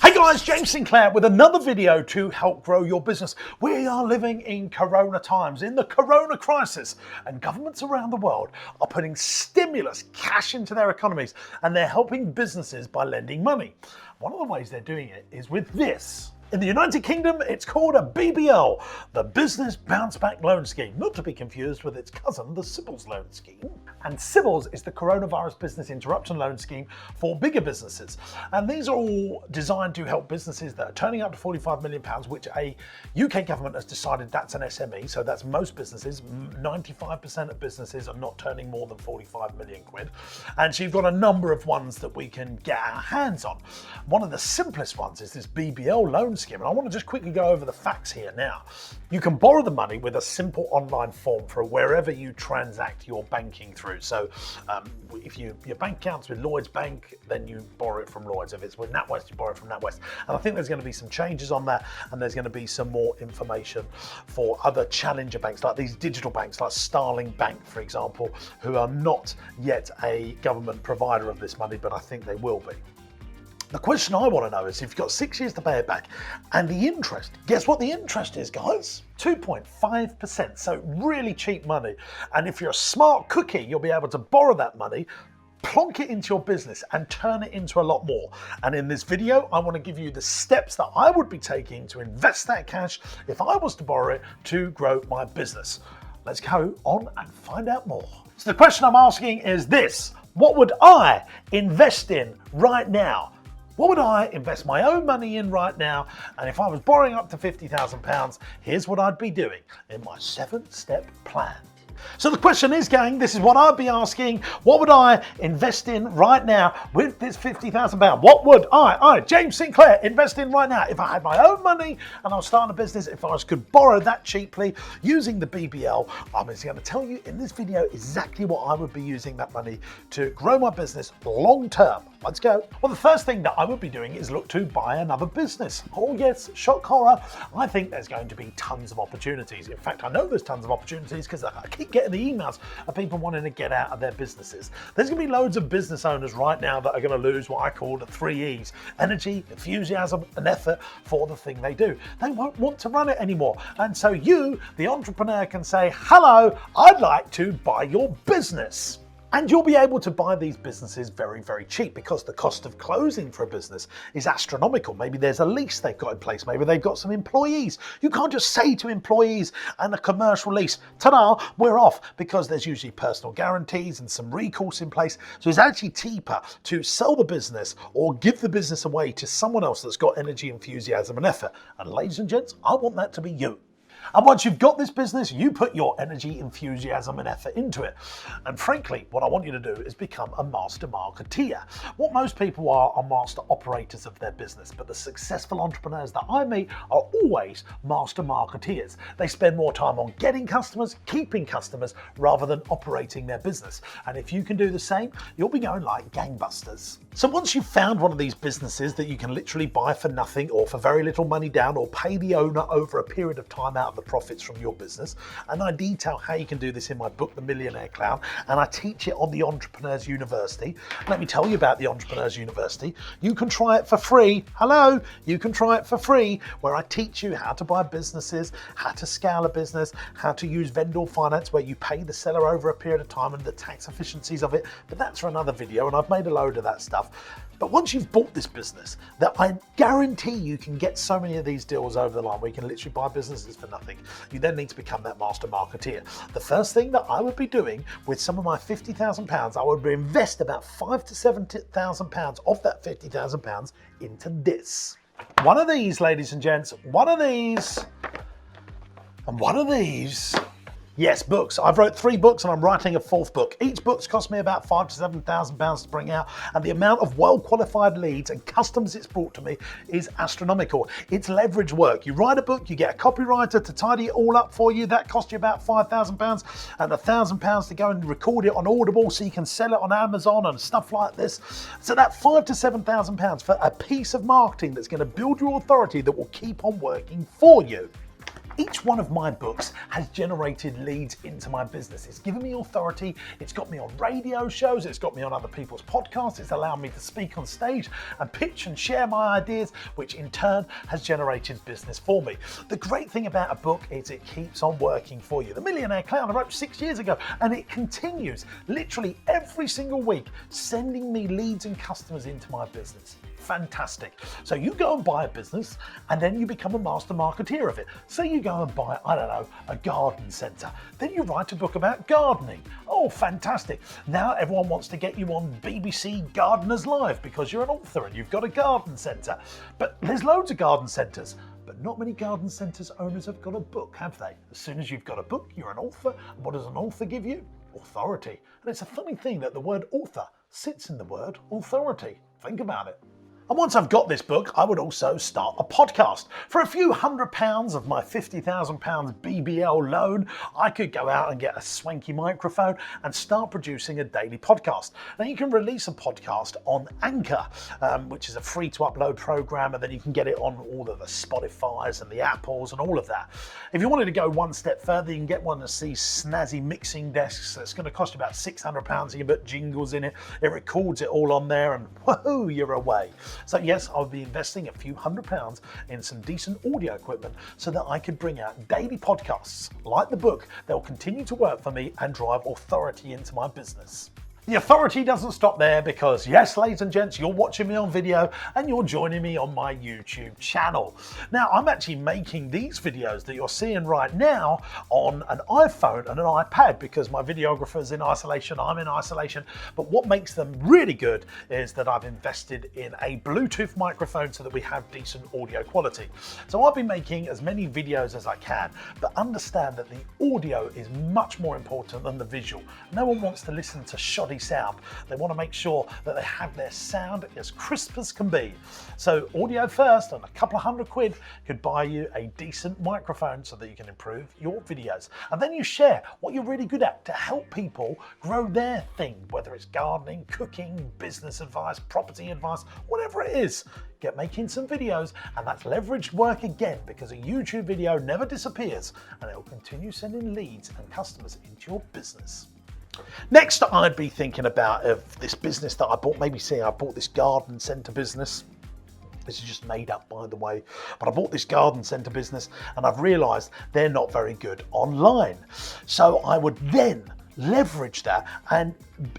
Hey guys, James Sinclair with another video to help grow your business. We are living in Corona times, in the Corona crisis, and governments around the world are putting stimulus cash into their economies, and they're helping businesses by lending money. One of the ways they're doing it is with this. In the United Kingdom, it's called a BBL, the Business Bounce Back Loan Scheme, not to be confused with its cousin, the CBILS loan scheme. And CBILS is the Coronavirus Business Interruption Loan Scheme for bigger businesses. And these are all designed to help businesses that are turning up to £45 million, which a UK government has decided that's an SME, so that's most businesses. 95% of businesses are not turning more than 45 million quid. And so you've got a number of ones that we can get our hands on. One of the simplest ones is this BBL loan scheme, and I want to just quickly go over the facts here now. You can borrow the money with a simple online form for wherever you transact your banking through. So if your bank account's with Lloyds Bank, then you borrow it from Lloyds. If it's with NatWest, you borrow it from NatWest. And I think there's going to be some changes on that, and there's going to be some more information for other challenger banks, like these digital banks like Starling Bank, for example, who are not yet a government provider of this money, but I think they will be. The question I want to know is if you've got 6 years to pay it back, and the interest, guess what the interest is, guys? 2.5%, so really cheap money. And if you're a smart cookie, you'll be able to borrow that money, plonk it into your business and turn it into a lot more. And in this video, I want to give you the steps that I would be taking to invest that cash if I was to borrow it to grow my business. Let's go on and find out more. So the question I'm asking is this: what would I invest in right now? What would I invest my own money in right now? And if I was borrowing up to £50,000, here's what I'd be doing in my 7-step plan. So the question is, gang, this is what I'd be asking. What would I invest in right now with this £50,000? What would I, James Sinclair, invest in right now? If I had my own money and I was starting a business, if I could borrow that cheaply using the BBL, I'm just going to tell you in this video exactly what I would be using that money to grow my business long term. Let's go. Well, the first thing that I would be doing is look to buy another business. Oh yes, shock horror. I think there's going to be tons of opportunities. In fact, I know there's tons of opportunities because I keep getting the emails of people wanting to get out of their businesses. There's going to be loads of business owners right now that are going to lose what I call the 3 E's: energy, enthusiasm, and effort for the thing they do. They won't want to run it anymore. And so you, the entrepreneur, can say, hello, I'd like to buy your business. And you'll be able to buy these businesses very, very cheap because the cost of closing for a business is astronomical. Maybe there's a lease they've got in place. Maybe they've got some employees. You can't just say to employees and a commercial lease, ta-da, we're off, because there's usually personal guarantees and some recourse in place. So it's actually cheaper to sell the business or give the business away to someone else that's got energy, enthusiasm, and effort. And ladies and gents, I want that to be you. And once you've got this business, you put your energy, enthusiasm, and effort into it. And frankly, what I want you to do is become a master marketeer. What most people are master operators of their business, but the successful entrepreneurs that I meet are always master marketeers. They spend more time on getting customers, keeping customers, rather than operating their business. And if you can do the same, you'll be going like gangbusters. So once you've found one of these businesses that you can literally buy for nothing or for very little money down, or pay the owner over a period of time out of the profits from your business, and I detail how you can do this in my book, The Millionaire Clown, and I teach it on the Entrepreneurs University. Let me tell you about the Entrepreneurs University. You can try it for free. Hello, you can try it for free, where I teach you how to buy businesses, how to scale a business, how to use vendor finance, where you pay the seller over a period of time and the tax efficiencies of it. But that's for another video, and I've made a load of that stuff. But once you've bought this business, that I guarantee you can get so many of these deals over the line where you can literally buy businesses for nothing. You then need to become that master marketeer. The first thing that I would be doing with some of my £50,000, I would invest about £5,000 to £7,000 of that £50,000 into this. One of these, ladies and gents, one of these, and one of these. Yes, books. I've wrote 3 books and I'm writing a 4th book. Each book's cost me about £5,000 to £7,000 to bring out, and the amount of well-qualified leads and customers it's brought to me is astronomical. It's leverage work. You write a book, you get a copywriter to tidy it all up for you. That costs you about £5,000, and £1,000 to go and record it on Audible so you can sell it on Amazon and stuff like this. So that £5,000 to £7,000 for a piece of marketing that's going to build your authority that will keep on working for you. Each one of my books has generated leads into my business. It's given me authority, it's got me on radio shows, it's got me on other people's podcasts, it's allowed me to speak on stage and pitch and share my ideas, which in turn has generated business for me. The great thing about a book is it keeps on working for you. The Millionaire Clown I wrote 6 years ago, and it continues literally every single week, sending me leads and customers into my business. Fantastic. So you go and buy a business and then you become a master marketeer of it. So you go and buy, I don't know, a garden centre. Then you write a book about gardening. Oh, fantastic. Now everyone wants to get you on BBC Gardeners Live because you're an author and you've got a garden centre. But there's loads of garden centres. But not many garden centres owners have got a book, have they? As soon as you've got a book, you're an author. And what does an author give you? Authority. And it's a funny thing that the word author sits in the word authority. Think about it. And once I've got this book, I would also start a podcast. For a few £100 of my £50,000 BBL loan, I could go out and get a swanky microphone and start producing a daily podcast. Now you can release a podcast on Anchor, which is a free to upload program, and then you can get it on all of the Spotifys and the Apples and all of that. If you wanted to go one step further, you can get one of these snazzy mixing desks. That's going to cost you about £600. You can put jingles in it. It records it all on there, and woohoo, you're away. So yes, I'll be investing a few £100 in some decent audio equipment so that I could bring out daily podcasts like the book that will continue to work for me and drive authority into my business. The authority doesn't stop there because, yes, ladies and gents, you're watching me on video and you're joining me on my YouTube channel. Now, I'm actually making these videos that you're seeing right now on an iPhone and an iPad because my videographer's in isolation, I'm in isolation. But what makes them really good is that I've invested in a Bluetooth microphone so that we have decent audio quality. So I'll be making as many videos as I can, but understand that the audio is much more important than the visual. No one wants to listen to shoddy sound. They want to make sure that they have their sound as crisp as can be. So audio first, and a couple of £100 could buy you a decent microphone so that you can improve your videos. And then you share what you're really good at to help people grow their thing, whether it's gardening, cooking, business advice, property advice, whatever it is. Get making some videos, and that's leveraged work again because a YouTube video never disappears and it will continue sending leads and customers into your business. Next, I'd be thinking about this business that I bought. Maybe say I bought this garden centre business. This is just made up, by the way. But I bought this garden centre business and I've realised they're not very good online. So I would then leverage that and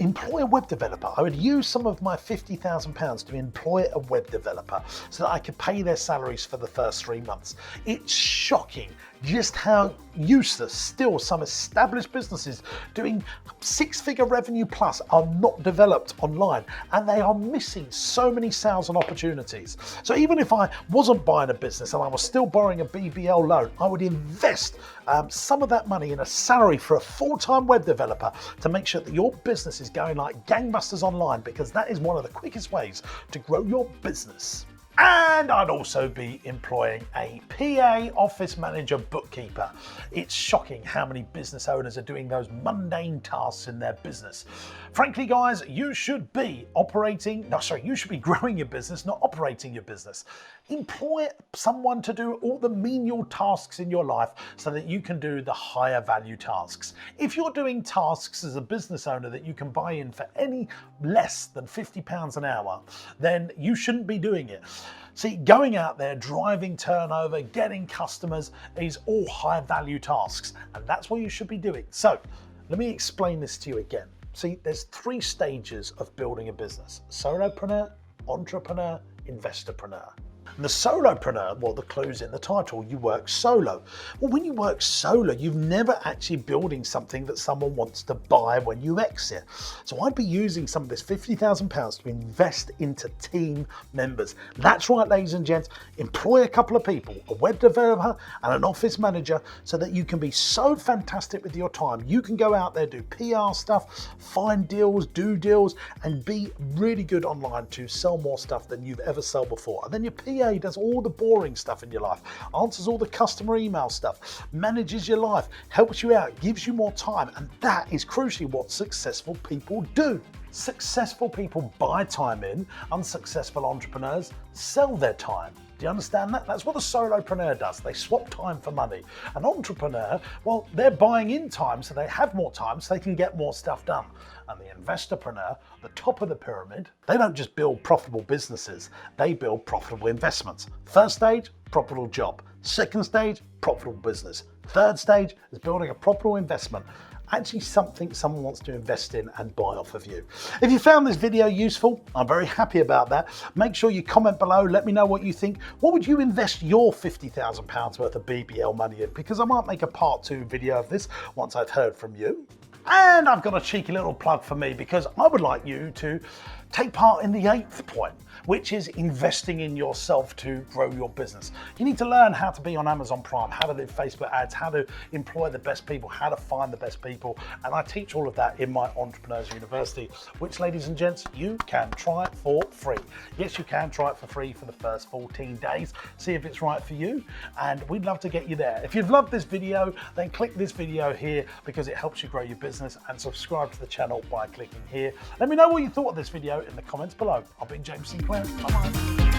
employ a web developer. I would use some of my £50,000 to employ a web developer so that I could pay their salaries for the first 3 months. It's shocking just how useless still some established businesses doing 6-figure revenue plus are not developed online, and they are missing so many sales and opportunities. So even if I wasn't buying a business and I was still borrowing a BBL loan, I would invest some of that money in a salary for a full-time web developer to make sure that your business is going like gangbusters online, because that is one of the quickest ways to grow your business. And I'd also be employing a PA, office manager, bookkeeper. It's shocking how many business owners are doing those mundane tasks in their business. Frankly, guys, you should be growing your business, not operating your business. Employ someone to do all the menial tasks in your life so that you can do the higher value tasks. If you're doing tasks as a business owner that you can buy in for any less than £50 an hour, then you shouldn't be doing it. See, going out there, driving turnover, getting customers is all high value tasks, and that's what you should be doing. So let me explain this to you again. See, there's 3 stages of building a business: solopreneur, entrepreneur, investorpreneur. And the solopreneur, well, the clue's in the title, you work solo. Well, when you work solo, you're never actually building something that someone wants to buy when you exit. So I'd be using some of this £50,000 to invest into team members. That's right, ladies and gents, employ a couple of people, a web developer and an office manager, so that you can be so fantastic with your time. You can go out there, do PR stuff, find deals, do deals, and be really good online to sell more stuff than you've ever sold before. And then your PA does all the boring stuff in your life, answers all the customer email stuff, manages your life, helps you out, gives you more time, and that is crucially what successful people do. Successful people buy time in, unsuccessful entrepreneurs sell their time. Do you understand that? That's what the solopreneur does. They swap time for money. An entrepreneur, well, they're buying in time so they have more time so they can get more stuff done. And the investorpreneur, the top of the pyramid, they don't just build profitable businesses, they build profitable investments. First stage, profitable job. Second stage, profitable business. Third stage is building a profitable investment. Actually something someone wants to invest in and buy off of you. If you found this video useful, I'm very happy about that. Make sure you comment below, let me know what you think. What would you invest your £50,000 worth of BBL money in? Because I might make a part 2 video of this once I've heard from you. And I've got a cheeky little plug for me because I would like you to take part in the 8th point, which is investing in yourself to grow your business. You need to learn how to be on Amazon Prime, how to do Facebook ads, how to employ the best people, how to find the best people. And I teach all of that in my Entrepreneurs University, which, ladies and gents, you can try it for free. Yes, you can try it for free for the first 14 days. See if it's right for you. And we'd love to get you there. If you've loved this video, then click this video here because it helps you grow your business, and subscribe to the channel by clicking here. Let me know what you thought of this video in the comments below. I've been James Sinclair. Bye-bye.